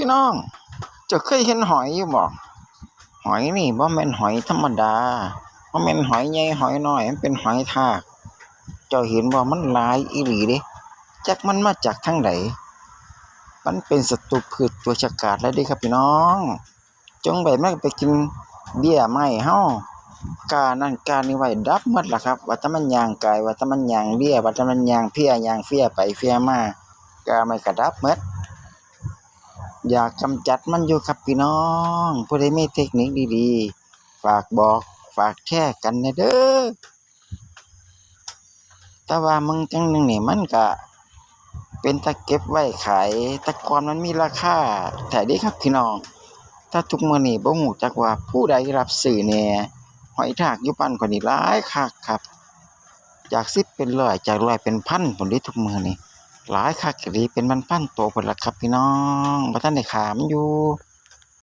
พี่น้องเจะเคยเห็นหอยอยู่บ่หอยนี่บ่แม่นหอยธรรมดาบ่แม่นหอยใหญ่หอยน้อยมันเป็นหอยทากเจ้าเห็นบ่มันหลายอีหลีเด้จักมันมาจากทางใดมันเป็นศัตรูพืชตัวฉกาจแล้วเด้ครับพี่น้องจงไปมันก็ไปกินเบี้ยไม้เฮากานั่นกานี่ไว้ดับหมดล่ะครับว่าแต่มันย่างกายว่าแต่มันย่างเบี้ยว่าแต่มันย่างเพี้ยย่างเฟี้ยไปเฟี้ยมากาไม่ก็ดับหมด อยากกำจัดมันอยู่ครับพี่น้องผู้ใดมีเทคนิคดีๆฝากบอกฝากแชร์กันแหน่เด้อแต่ว่ามึงจังหนึ่งนี่มันก็เป็นตะเก็บไว้ขายแต่ก่อนมันมีราคาแท้เด้ครับพี่น้องถ้าทุกมื้อนี้บ่ฮู้จักว่าผู้ใดรับซื้อแหน่หอยทากอยู่บ้านข้อยนี่หลายคักครับจาก10เป็นร้อยจากร้อยเป็นพันพู้นเดะทุกมื้อนี้หลายคักอีหลีเป็นพันๆตัวพู้นล่ะครับพี่น้องบ่ทันได้ขามันอยู่